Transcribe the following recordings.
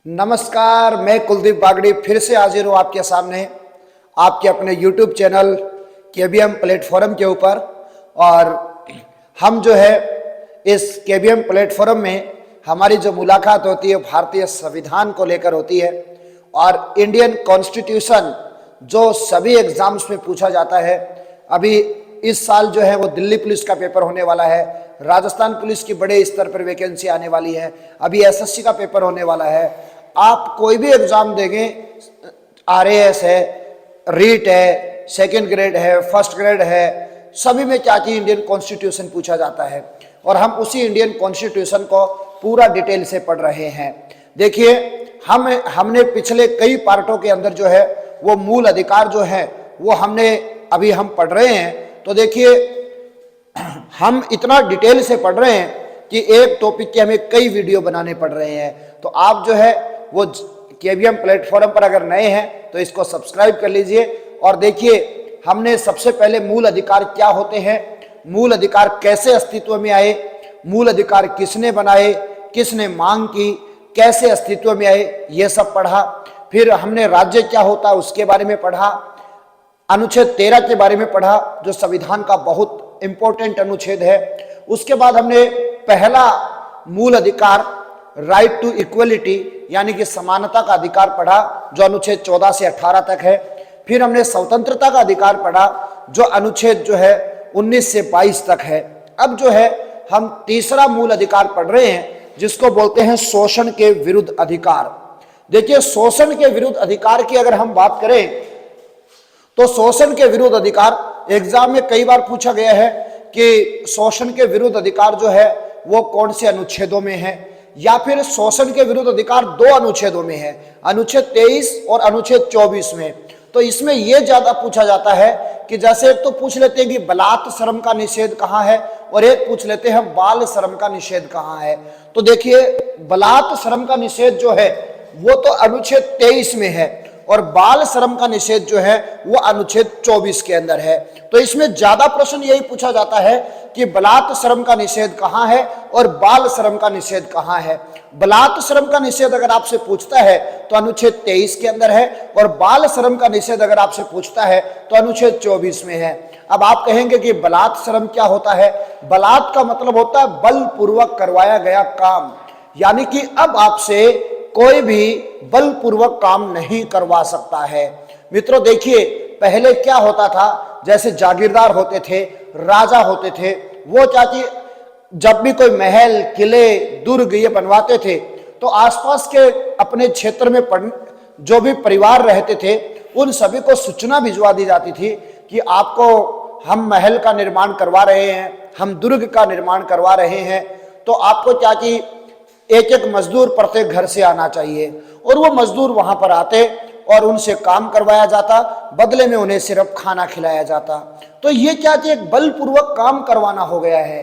नमस्कार, मैं कुलदीप बागड़ी फिर से हाजिर हूँ आपके सामने आपके अपने YouTube चैनल केबीएम प्लेटफॉर्म के ऊपर। और हम जो है इस केबीएम प्लेटफॉर्म में हमारी जो मुलाकात होती है भारतीय संविधान को लेकर होती है और इंडियन कॉन्स्टिट्यूशन जो सभी एग्जाम्स में पूछा जाता है। अभी इस साल जो है वो दिल्ली पुलिस का पेपर होने वाला है, राजस्थान पुलिस की बड़े स्तर पर वैकेंसी आने वाली है, अभी एसएससी का पेपर होने वाला है। आप कोई भी एग्जाम देंगे, आरएएस है, रीट है, सेकंड ग्रेड है, फर्स्ट ग्रेड है, सभी में क्या कि इंडियन कॉन्स्टिट्यूशन पूछा जाता है और हम उसी इंडियन कॉन्स्टिट्यूशन को पूरा डिटेल से पढ़ रहे हैं। देखिए, हमने पिछले कई पार्टों के अंदर जो है वो मूल अधिकार जो है वो अभी हम पढ़ रहे हैं। तो देखिए, हम इतना डिटेल से पढ़ रहे हैं कि एक टॉपिक के हमें कई वीडियो बनाने पड़ रहे हैं। तो आप जो है वो केबीएम प्लेटफॉर्म पर अगर नए हैं तो इसको सब्सक्राइब कर लीजिए। और देखिए, हमने सबसे पहले मूल अधिकार क्या होते हैं, मूल अधिकार कैसे अस्तित्व में आए, मूल अधिकार किसने बनाए, किसने मांग की, कैसे अस्तित्व में आए, ये सब पढ़ा। फिर हमने राज्य क्या होता है उसके बारे में पढ़ा, अनुच्छेद 13 के बारे में पढ़ा जो संविधान का बहुत इंपॉर्टेंट अनुच्छेद है। उसके बाद हमने पहला मूल अधिकार राइट टू इक्वलिटी यानी कि समानता का अधिकार पढ़ा जो अनुच्छेद 14 से 18 तक है। फिर हमने स्वतंत्रता का अधिकार पढ़ा जो अनुच्छेद जो है 19 से 22 तक है। अब जो है हम तीसरा मूल अधिकार पढ़ रहे हैं जिसको बोलते हैं शोषण के विरुद्ध अधिकार। देखिए, शोषण के विरुद्ध अधिकार की अगर हम बात करें तो शोषण के विरुद्ध अधिकार एग्जाम में कई बार पूछा गया है कि शोषण के विरुद्ध अधिकार जो है वो कौन से अनुच्छेदों में है, या फिर शोषण के विरुद्ध अधिकार दो अनुच्छेदों में है, अनुच्छेद 23 और अनुच्छेद 24 में। तो इसमें यह ज्यादा पूछा जाता है कि जैसे एक तो पूछ लेते हैं कि बलात् श्रम का निषेध कहाँ है और एक पूछ लेते हैं बाल श्रम का निषेध कहाँ है। तो देखिए, बलात् श्रम का निषेध जो है वो तो अनुच्छेद 23 में है और बाल श्रम का निषेध जो है वो अनुच्छेद 24 के अंदर है। तो इसमें ज्यादा प्रश्न यही पूछा जाता है कि बलात् श्रम का निषेध कहाँ है और बाल श्रम का निषेध कहाँ है। बलात् श्रम का निषेध अगर आपसे पूछता है तो अनुच्छेद 23 के अंदर है और बाल श्रम का निषेध अगर आपसे पूछता है तो अनुच्छेद 24 में है। अब आप कहेंगे कि बलात् श्रम क्या होता है। बलात् का मतलब होता है बलपूर्वक करवाया गया काम, यानी कि अब आपसे कोई भी बलपूर्वक काम नहीं करवा सकता है। मित्रों देखिए, पहले क्या होता था, जैसे जागीरदार होते थे, राजा होते थे, वो क्या कि जब भी कोई महल, किले, दुर्ग ये बनवाते थे तो आसपास के अपने क्षेत्र में जो भी परिवार रहते थे उन सभी को सूचना भिजवा दी जाती थी कि आपको हम महल का निर्माण करवा रहे हैं, हम दुर्ग का निर्माण करवा रहे हैं, तो आपको क्या कि एक एक मजदूर प्रत्येक घर से आना चाहिए। और वो मजदूर वहां पर आते और उनसे काम करवाया जाता, बदले में उन्हें सिर्फ खाना खिलाया जाता। तो ये क्या कि एक बलपूर्वक काम करवाना हो गया है।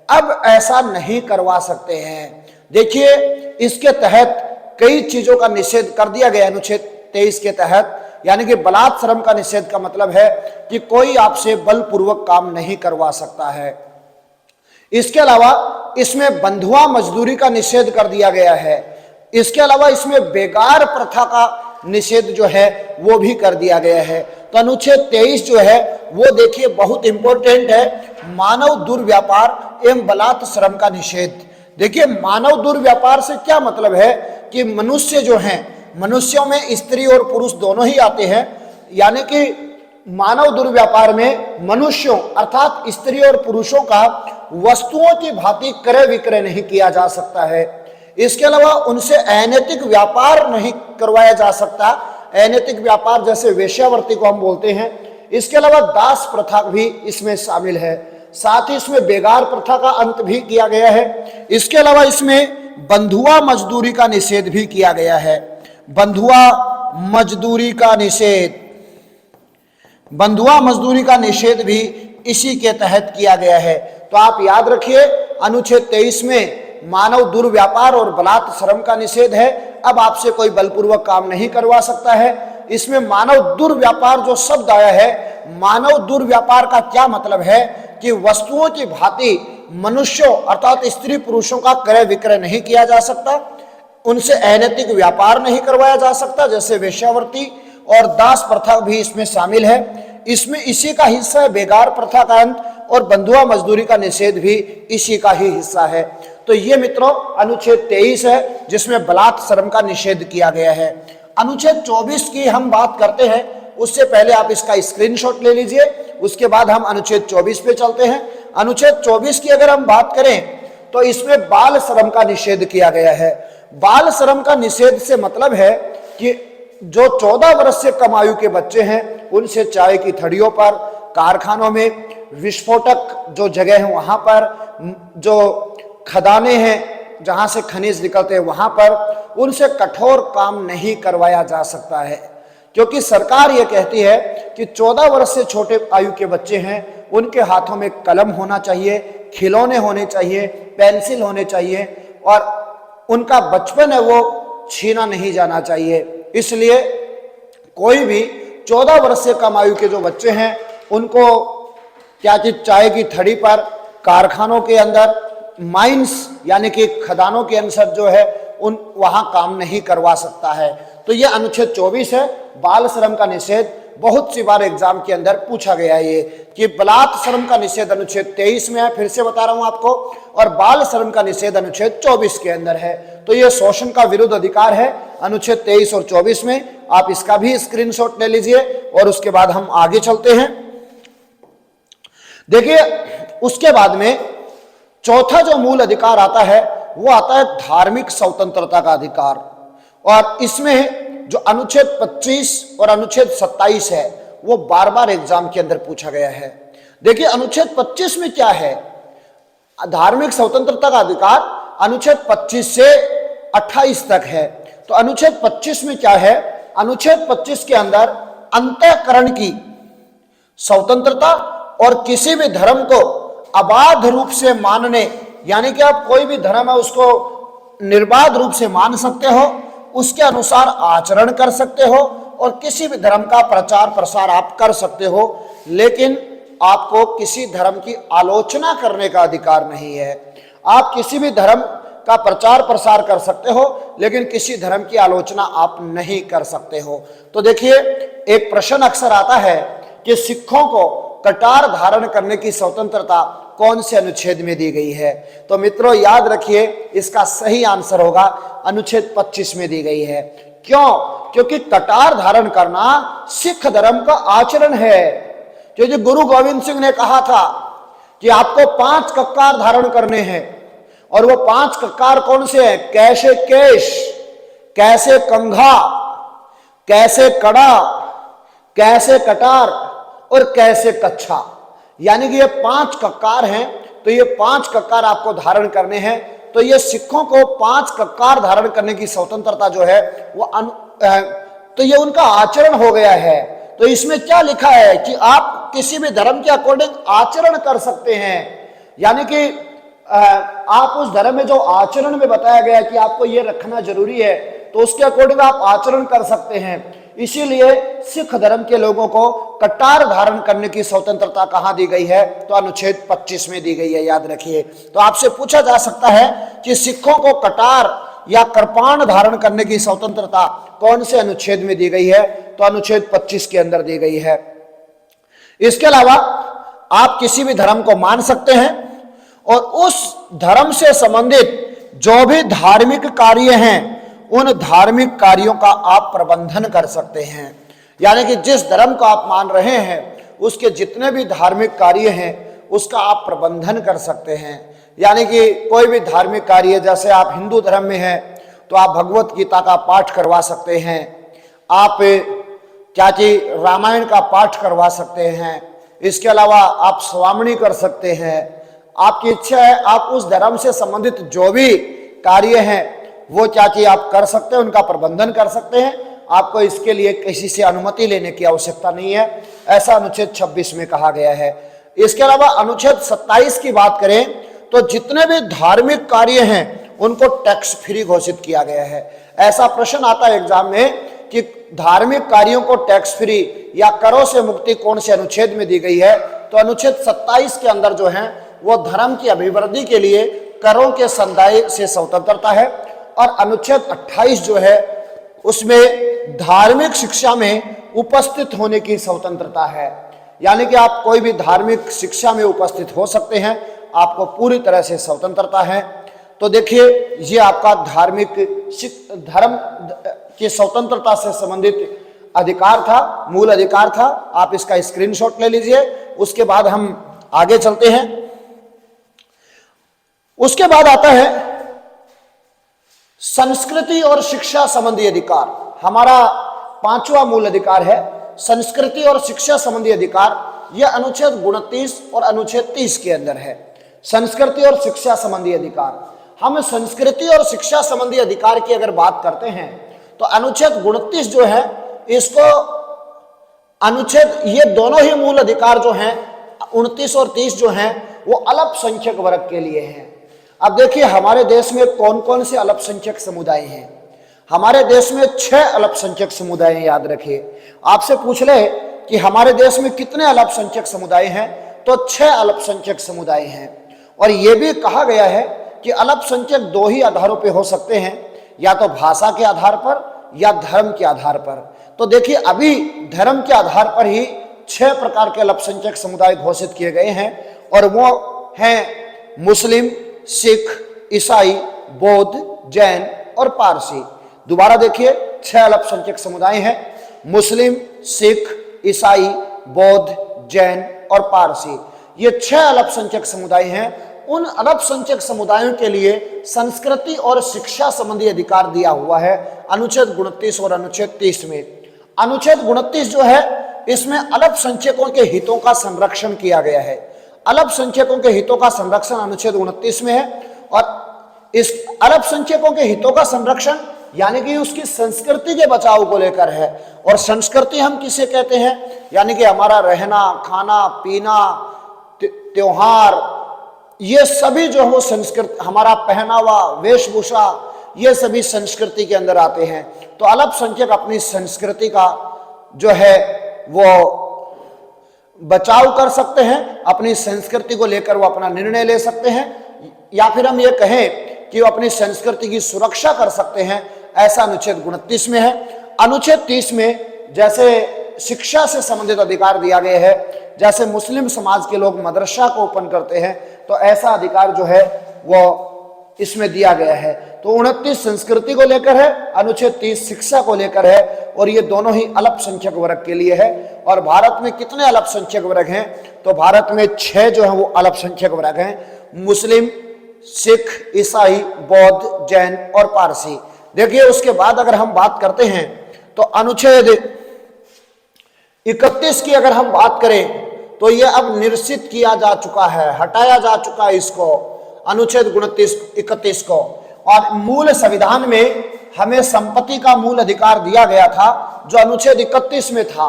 अब ऐसा नहीं करवा सकते हैं। देखिए, इसके तहत कई चीजों का निषेध कर दिया गया अनुच्छेद 23 के तहत, यानी कि बलात् श्रम का निषेध का मतलब है कि कोई आपसे बलपूर्वक काम नहीं करवा सकता है। इसके अलावा इसमें बंधुआ मजदूरी का निषेध कर दिया गया है। इसके अलावा इसमें बेगार प्रथा का निषेध जो है वो भी कर दिया गया है। तो अनुच्छेद 23 जो है वो देखिए बहुत इंपॉर्टेंट है, मानव दुर्व्यापार एवं बलात् श्रम का निषेध। देखिए, मानव दुर्व्यापार से क्या मतलब है कि मनुष्य जो हैं, मनुष्यों में स्त्री और पुरुष दोनों ही आते हैं, यानी कि मानव दुर्व्यापार में मनुष्यों अर्थात स्त्री और पुरुषों का वस्तुओं की भांति क्रय विक्रय नहीं किया जा सकता है। इसके अलावा उनसे अनैतिक व्यापार नहीं करवाया जा सकता। अनैतिक व्यापार जैसे वेश्यावृत्ति को हम बोलते हैं। इसके अलावा दास प्रथा भी इसमें शामिल है। साथ ही इसमें बेगार प्रथा का अंत भी किया गया है। इसके अलावा इसमें बंधुआ मजदूरी का निषेध भी किया गया है। बंधुआ मजदूरी का निषेध, बंधुआ मजदूरी का निषेध भी इसी के तहत किया गया है। तो आप याद रखिए, अनुच्छेद 23 में मानव दुर्व्यापार और बलात् श्रम का निषेध है। अब आपसे कोई बलपूर्वक काम नहीं करवा सकता है। इसमें मानव दुर्व्यापार जो शब्द आया है, मानव दुर्व्यापार का क्या मतलब है कि वस्तुओं की भांति मनुष्यों अर्थात स्त्री पुरुषों का क्रय विक्रय नहीं किया जा सकता। उनसे अनैतिक व्यापार नहीं करवाया जा सकता, जैसे वेश्यावृत्ति और दास प्रथा भी इसमें शामिल है। इसमें इसी का हिस्सा है बेगार प्रथा का अंत, और बंधुआ मजदूरी का निषेध भी इसी का ही हिस्सा है। तो ये मित्रों अनुच्छेद 23 है जिसमें बलात् श्रम का निषेध किया गया है। अनुच्छेद 24 की हम बात करते हैं, उससे पहले आप इसका स्क्रीनशॉट ले लीजिए, उसके बाद हम अनुच्छेद 24 पे चलते हैं। अनुच्छेद 24 की अगर हम बात करें तो इसमें बाल श्रम का निषेध किया गया है। बाल श्रम का निषेध से मतलब है कि जो 14 वर्ष से कम आयु के बच्चे हैं उनसे चाय की थड़ियों पर, कारखानों में, विस्फोटक जो जगह है वहां पर, जो खदानें हैं जहां से खनिज निकलते हैं वहां पर, उनसे कठोर काम नहीं करवाया जा सकता है, क्योंकि सरकार ये कहती है कि 14 वर्ष से छोटे आयु के बच्चे हैं उनके हाथों में कलम होना चाहिए, खिलौने होने चाहिए, पेंसिल होने चाहिए, और उनका बचपन है वो छीना नहीं जाना चाहिए। इसलिए कोई भी 14 वर्ष से कम आयु के जो बच्चे हैं उनको क्या चीज चाय की थड़ी पर, कारखानों के अंदर, माइंस यानी कि खदानों के अंदर जो है उन वहां काम नहीं करवा सकता है। तो ये अनुच्छेद 24 है, बाल श्रम का निषेध। बहुत सी बार एग्जाम के अंदर पूछा गया है ये कि बलात् श्रम का निषेध अनुच्छेद 23 में है, फिर से बता रहा हूं आपको, और बाल श्रम का निषेध अनुच्छेद 24 के अंदर है। तो ये शोषण का विरुद्ध अधिकार है अनुच्छेद 23 और 24 में। आप इसका भी स्क्रीनशॉट ले लीजिए और उसके बाद हम आगे चलते हैं। देखिए उसके बाद में चौथा जो मूल अधिकार आता है वो आता है धार्मिक स्वतंत्रता का अधिकार, और इसमें जो अनुच्छेद 25 और अनुच्छेद 27 है वो बार बार एग्जाम के अंदर पूछा गया है। देखिए अनुच्छेद 25 में क्या है, धार्मिक स्वतंत्रता का अधिकार अनुच्छेद 25 से 28 तक है। तो अनुच्छेद 25 में क्या है, अनुच्छेद 25 के अंदर अंतःकरण की स्वतंत्रता और किसी भी धर्म को अबाध रूप से मानने, यानी कि आप कोई भी धर्म है उसको निर्बाध रूप से मान सकते हो, उसके अनुसार आचरण कर सकते हो, और किसी भी धर्म का प्रचार प्रसार आप कर सकते हो, लेकिन आपको किसी धर्म की आलोचना करने का अधिकार नहीं है। आप किसी भी धर्म का प्रचार प्रसार कर सकते हो, लेकिन किसी धर्म की आलोचना आप नहीं कर सकते हो। तो देखिए एक प्रश्न अक्सर आता है कि सिखों को कटार धारण करने की स्वतंत्रता कौन से अनुच्छेद में दी गई है। तो मित्रों याद रखिए इसका सही आंसर होगा अनुच्छेद 25 में दी गई है। क्यों? क्योंकि कटार धारण करना सिख धर्म का आचरण है। क्योंकि गुरु गोविंद सिंह ने कहा था कि आपको 5 कक्कार धारण करने हैं, और वो 5 कक्कार कौन से हैं? कैसे केश, कैसे कंघा, कैसे कड़ा, कैसे कटार और कैसे कच्छा, यानी कि ये 5 कक्कार हैं। तो ये 5 कक्कार आपको धारण करने हैं। तो ये सिखों को 5 कक्कार धारण करने की स्वतंत्रता जो है वो तो ये उनका आचरण हो गया है। तो इसमें क्या लिखा है कि आप किसी भी धर्म के अकॉर्डिंग आचरण कर सकते हैं, यानी कि आप उस धर्म में जो आचरण में बताया गया कि आपको ये रखना जरूरी है तो उसके अकॉर्डिंग आप आचरण कर सकते हैं। इसीलिए सिख धर्म के लोगों को कटार धारण करने की स्वतंत्रता कहां दी गई है? तो अनुच्छेद 25 में दी गई है, याद रखिए। तो आपसे पूछा जा सकता है कि सिखों को कटार या कृपाण धारण करने की स्वतंत्रता कौन से अनुच्छेद में दी गई है? तो अनुच्छेद 25 के अंदर दी गई है। इसके अलावा आप किसी भी धर्म को मान सकते हैं और उस धर्म से संबंधित जो भी धार्मिक कार्य हैं उन धार्मिक कार्यों का आप प्रबंधन कर सकते हैं। यानी कि जिस धर्म को आप मान रहे हैं उसके जितने भी धार्मिक कार्य हैं उसका आप प्रबंधन कर सकते हैं। यानी कि कोई भी धार्मिक कार्य, जैसे आप हिंदू धर्म में हैं तो आप भगवत गीता का पाठ करवा सकते हैं, आप क्या जी रामायण का पाठ करवा सकते हैं, इसके अलावा आप स्वामणी कर सकते हैं। आपकी इच्छा है आप उस धर्म से संबंधित जो भी कार्य हैं वो क्या कि आप कर सकते हैं, उनका प्रबंधन कर सकते हैं। आपको इसके लिए किसी से अनुमति लेने की आवश्यकता नहीं है, ऐसा अनुच्छेद 26 में कहा गया है। इसके अलावा अनुच्छेद 27 की बात करें तो जितने भी धार्मिक कार्य हैं उनको टैक्स फ्री घोषित किया गया है। ऐसा प्रश्न आता है एग्जाम में कि धार्मिक कार्यों को टैक्स फ्री या करों से मुक्ति कौन से अनुच्छेद में दी गई है? तो अनुच्छेद 27 के अंदर जो है वो धर्म की अभिवृद्धि के लिए करों के संदाय से स्वतंत्रता है। और अनुच्छेद 28 जो है उसमें धार्मिक शिक्षा में उपस्थित होने की स्वतंत्रता है। यानी कि आप कोई भी धार्मिक शिक्षा में उपस्थित हो सकते हैं, आपको पूरी तरह से स्वतंत्रता है। तो देखिए, ये आपका धर्म की स्वतंत्रता से संबंधित अधिकार था, मूल अधिकार था। आप इसका स्क्रीनशॉट ले लीजिए। उसके बाद हम आगे चलते हैं। उसके बाद आता है संस्कृति और शिक्षा संबंधी अधिकार। हमारा 5वां मूल अधिकार है संस्कृति और शिक्षा संबंधी अधिकार। यह अनुच्छेद 29 और अनुच्छेद 30 के अंदर है, संस्कृति और शिक्षा संबंधी अधिकार। हम संस्कृति और शिक्षा संबंधी अधिकार की अगर बात करते हैं तो अनुच्छेद 29 जो है, इसको ये दोनों ही मूल अधिकार जो हैं 29 और 30 जो हैं वो अल्पसंख्यक वर्ग के लिए हैं। अब देखिए, हमारे देश में कौन कौन से अल्पसंख्यक समुदाय हैं। हमारे देश में 6 अल्पसंख्यक समुदाय हैं, याद रखिए। आपसे पूछ ले कि हमारे देश में कितने अल्पसंख्यक समुदाय हैं, तो 6 अल्पसंख्यक समुदाय हैं। और यह भी कहा गया है कि अल्पसंख्यक 2 ही आधारों पर हो सकते हैं, या तो भाषा के आधार पर या धर्म के आधार पर। तो देखिए, अभी धर्म के आधार पर ही 6 प्रकार के अल्पसंख्यक समुदाय घोषित किए गए हैं, और वो हैं मुस्लिम, सिख, ईसाई, बौद्ध, जैन और पारसी। दोबारा देखिए, 6 अल्पसंख्यक समुदाय हैं, मुस्लिम, सिख, ईसाई, बौद्ध, जैन और पारसी। ये 6 अल्पसंख्यक समुदाय हैं। उन अल्पसंख्यक समुदायों के लिए संस्कृति और शिक्षा संबंधी अधिकार दिया हुआ है अनुच्छेद 29 और अनुच्छेद 30 में। अनुच्छेद 29 जो है, इसमें अल्पसंख्यकों के हितों का संरक्षण किया गया है। अल्पसंख्यकों के हितों का संरक्षण अनुच्छेद 29 में है। और इस अल्पसंख्यकों के हितों का संरक्षण यानी कि उसकी संस्कृति के बचाव को लेकर है। और संस्कृति हम किसे कहते हैं, यानी कि हमारा रहना, खाना, पीना, त्योहार, ये सभी जो है संस्कृति, हमारा पहनावा, वेशभूषा, ये सभी संस्कृति के अंदर आते हैं। तो अल्पसंख्यक अपनी संस्कृति का जो है वो बचाव कर सकते हैं, अपनी संस्कृति को लेकर वो अपना निर्णय ले सकते हैं, या फिर हम ये कहें कि वो अपनी संस्कृति की सुरक्षा कर सकते हैं। ऐसा अनुच्छेद 29 में है। अनुच्छेद 30 में जैसे शिक्षा से संबंधित अधिकार दिया गया है, जैसे मुस्लिम समाज के लोग मदरसा को ओपन करते हैं, तो ऐसा अधिकार जो है वो इसमें दिया गया है। तो 29 संस्कृति को लेकर है, अनुच्छेद 30 शिक्षा को लेकर है, और ये दोनों ही अल्पसंख्यक वर्ग के लिए है। और भारत में कितने अल्पसंख्यक वर्ग हैं, तो भारत में 6 जो है वो अल्पसंख्यक वर्ग हैं, मुस्लिम, सिख, ईसाई, बौद्ध, जैन और पारसी। देखिए, उसके बाद अगर हम बात करते हैं तो अनुच्छेद 31 की अगर हम बात करें तो यह अब निरसित किया जा चुका है, हटाया जा चुका है इसको, अनुच्छेद 31 को। और मूल संविधान में हमें संपत्ति का मूल अधिकार दिया गया था, जो अनुच्छेद 31 में था।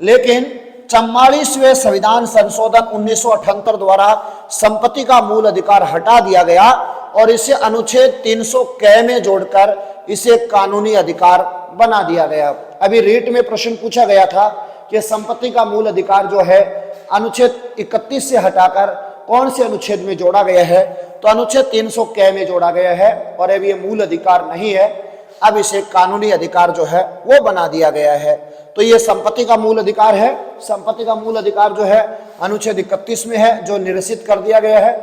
लेकिन 44वें संविधान संशोधन 1978 द्वारा संपत्ति का मूल अधिकार हटा दिया गया, और इसे अनुच्छेद 300 क में जोड़कर इसे कानूनी अधिकार बना दिया गया। अभी रीट में प्रश्न पूछा गया था कि संपत्ति का मूल अधिकार जो है अनुच्छेद 31 से हटाकर कौन से अनुच्छेद में जोड़ा गया है, तो अनुच्छेद 300 क में जोड़ा गया है। और अब ये मूल अधिकार नहीं है, अब इसे कानूनी अधिकार जो है वो बना दिया गया है। तो ये संपत्ति का मूल अधिकार है। संपत्ति का मूल अधिकार जो है अनुच्छेद 31 में है, जो निरसित कर दिया गया है।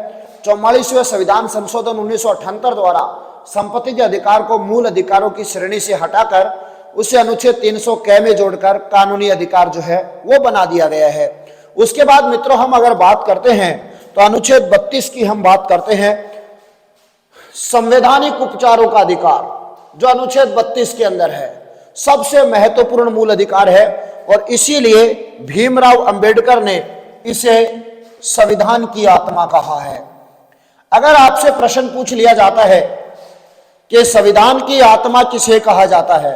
44वें संविधान संशोधन 1978 द्वारा संपत्ति के अधिकार को मूल अधिकारों की श्रेणी से हटाकर उसे अनुच्छेद 300 क में जोड़कर कानूनी अधिकार जो है वो बना दिया गया है। उसके बाद मित्रों, हम अगर बात करते हैं तो अनुच्छेद 32 की हम बात करते हैं, संवैधानिक उपचारों का अधिकार, जो अनुच्छेद 32 के अंदर है, सबसे महत्वपूर्ण मूल अधिकार है। और इसीलिए भीमराव अंबेडकर ने इसे संविधान की आत्मा कहा है। अगर आपसे प्रश्न पूछ लिया जाता है कि संविधान की आत्मा किसे कहा जाता है,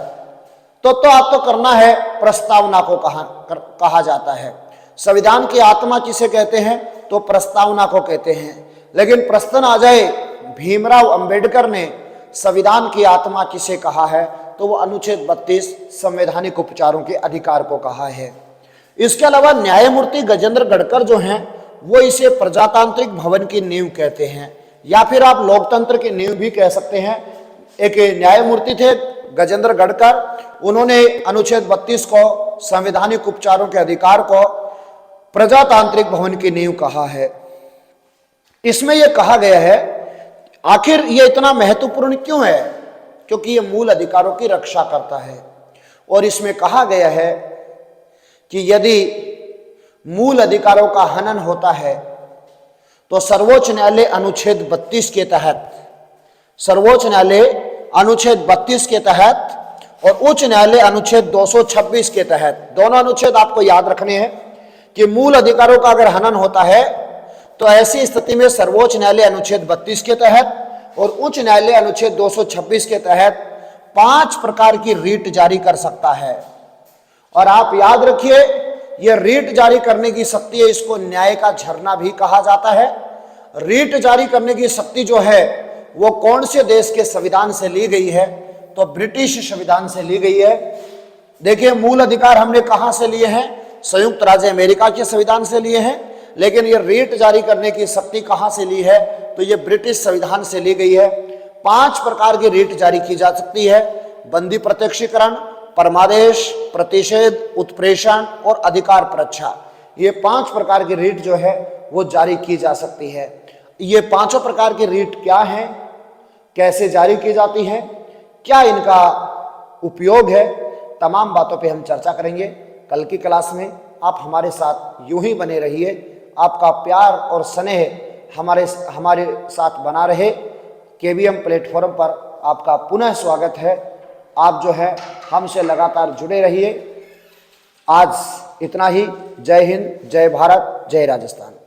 तो आपको करना है प्रस्तावना को कहा जाता है। संविधान की आत्मा किसे कहते हैं, तो प्रस्तावना को कहते हैं। लेकिन प्रश्न आ जाए भीमराव अंबेडकर ने संविधान की आत्मा किसे कहा है, तो वो अनुच्छेद 32 संवैधानिक उपचारों के अधिकार को कहा है। इसके अलावा न्यायमूर्ति गजेंद्र गढ़कर जो हैं वो इसे प्रजातांत्रिक भवन की नींव कहते हैं, या फिर आप लोकतंत्र की नींव भी कह सकते हैं। एक न्यायमूर्ति थे गजेंद्र गढ़कर, उन्होंने अनुच्छेद 32 को संवैधानिक उपचारों के अधिकार को प्रजातांत्रिक भवन की नींव कहा है। इसमें यह कहा गया है, आखिर यह इतना महत्वपूर्ण क्यों है? क्योंकि यह मूल अधिकारों की रक्षा करता है। और इसमें कहा गया है कि यदि मूल अधिकारों का हनन होता है तो सर्वोच्च न्यायालय अनुच्छेद 32 के तहत, सर्वोच्च न्यायालय अनुच्छेद 32 के तहत और उच्च न्यायालय अनुच्छेद 226 के तहत, दोनों अनुच्छेद आपको याद रखने हैं कि मूल अधिकारों का अगर हनन होता है तो ऐसी स्थिति में सर्वोच्च न्यायालय अनुच्छेद 32 के तहत और उच्च न्यायालय अनुच्छेद 226 के तहत 5 प्रकार की रीट जारी कर सकता है। और आप याद रखिए, यह रीट जारी करने की शक्ति है, इसको न्याय का झरना भी कहा जाता है। रीट जारी करने की शक्ति जो है वो कौन से देश के संविधान से ली गई है? तो ब्रिटिश संविधान से ली गई है। देखिए, मूल अधिकार हमने कहां से लिए हैं? संयुक्त राज्य अमेरिका के संविधान से लिए हैं। लेकिन ये रीट जारी करने की शक्ति कहां से ली है? तो ये ब्रिटिश संविधान से ली गई है। 5 प्रकार की रीट जारी की जा सकती है: बंदी प्रत्यक्षीकरण, परमादेश, प्रतिषेध, उत्प्रेषण और अधिकार परीक्षा। ये 5 प्रकार की रीट जो है वो जारी की जा सकती है। ये 5 प्रकार की रीट क्या है, कैसे जारी की जाती है, क्या इनका उपयोग है, तमाम बातों पे हम चर्चा करेंगे कल की क्लास में। आप हमारे साथ यूं ही बने रहिए। आपका प्यार और स्नेह हमारे साथ बना रहे। केबीएम प्लेटफॉर्म पर आपका पुनः स्वागत है। आप जो है हमसे लगातार जुड़े रहिए। आज इतना ही। जय हिंद, जय भारत, जय राजस्थान।